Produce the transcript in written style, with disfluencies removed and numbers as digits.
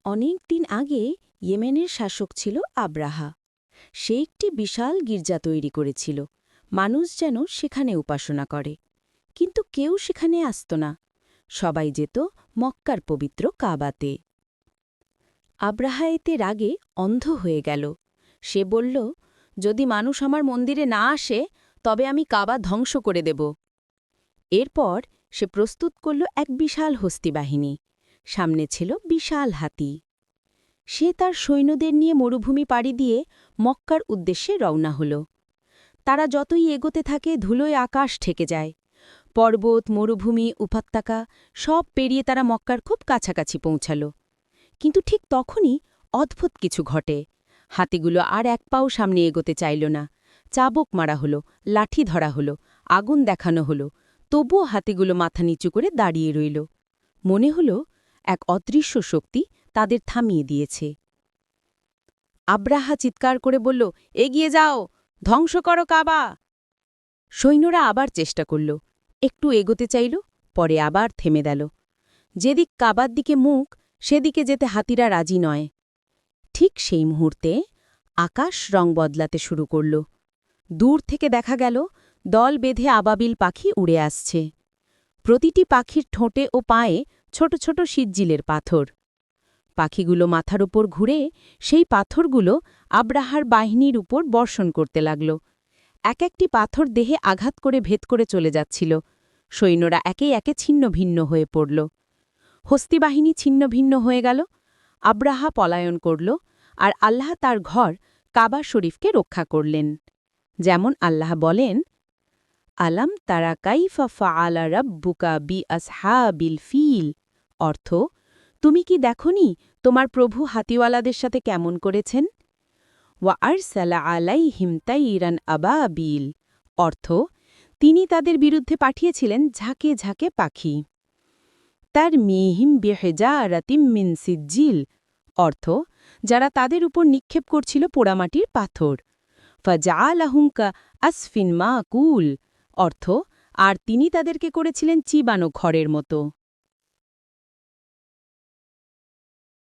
অনেক দিন আগে ইয়েমেনের শাসক ছিল আব্রাহা। সে একটি বিশাল গির্জা তৈরি করেছিল, মানুষ যেন সেখানে উপাসনা করে। কিন্তু কেউ সেখানে আসত না, সবাই যেত মক্কার পবিত্র কাবাতে। আব্রাহা এতে রাগে অন্ধ হয়ে গেল। সে বলল, যদি মানুষ আমার মন্দিরে না আসে তবে আমি কাবা ধ্বংস করে দেব। এরপর সে প্রস্তুত করল এক বিশাল হস্তিবাহিনী। সামনে ছিল বিশাল হাতি। সে তার সৈন্যদের নিয়ে মরুভূমি পাড়ি দিয়ে মক্কার উদ্দেশ্যে রওনা হল। তারা যতই এগোতে থাকে ধুলোয় আকাশ ঠেকে যায়। পর্বত, মরুভূমি, উপত্যকা সব পেরিয়ে তারা মক্কার খুব কাছাকাছি পৌঁছাল। কিন্তু ঠিক তখনই অদ্ভুত কিছু ঘটে। হাতিগুলো আর এক পাও সামনে এগোতে চাইল না। চাবুক মারা হলো, লাঠি ধরা হলো, আগুন দেখানো হলো, তবুও হাতিগুলো মাথা নিচু করে দাঁড়িয়ে রইল। মনে হল এক অদৃশ্য শক্তি তাদের থামিয়ে দিয়েছে। আব্রাহা চিৎকার করে বলল, এগিয়ে যাও, ধ্বংস করো কাবা। সৈন্যরা আবার চেষ্টা করল, একটু এগোতে চাইল, পরে আবার থেমে গেল। যেদিক কাবার দিকে মুখ সেদিকে যেতে হাতিরা রাজি নয়। ঠিক সেই মুহূর্তে আকাশ রং বদলাতে শুরু করল। দূর থেকে দেখা গেল দল বেঁধে আবাবিল পাখি উড়ে আসছে। প্রতিটি পাখির ঠোঁটে ও পায়ে ছোট ছোট সিজ্জিলের পাথর। পাখিগুলো মাথার উপর ঘুরে সেই পাথরগুলো আব্রাহার বাহিনীর উপর বর্ষণ করতে লাগল। এক একটি পাথর দেহে আঘাত করে ভেদ করে চলে যাচ্ছিল। সৈন্যরা একে একে ছিন্ন ভিন্ন হয়ে পড়ল। হস্তিবাহিনী ছিন্ন ভিন্ন হয়ে গেল। আব্রাহা পলায়ন করল, আর আল্লাহ তার ঘর কাবা শরীফকে রক্ষা করলেন। যেমন আল্লাহ বলেন, আলাম তারা কাইফা ফাআলা রাব্বুকা বিআসহাবিল ফিল, অর্থ, তুমি কি দেখনি তোমার প্রভু হাতিওয়ালাদের সাথে কেমন করেছেন? ওয়া আরসালা আলাইহিম তাইরান আবাবিল, অর্থ, তিনি তাদের বিরুদ্ধে পাঠিয়েছিলেন ঝাঁকে ঝাঁকে পাখি। তারমিহিম বিহিজারাতিম মিন সিজ্জিল, অর্থ, যারা তাদের উপর নিক্ষেপ করছিল পোড়ামাটির পাথর। ফাজআলাহুম কাআসফিন মাকুল, অর্থ, আর তিনি তাদেরকে করেছিলেন চিবানো খড়ের মতো।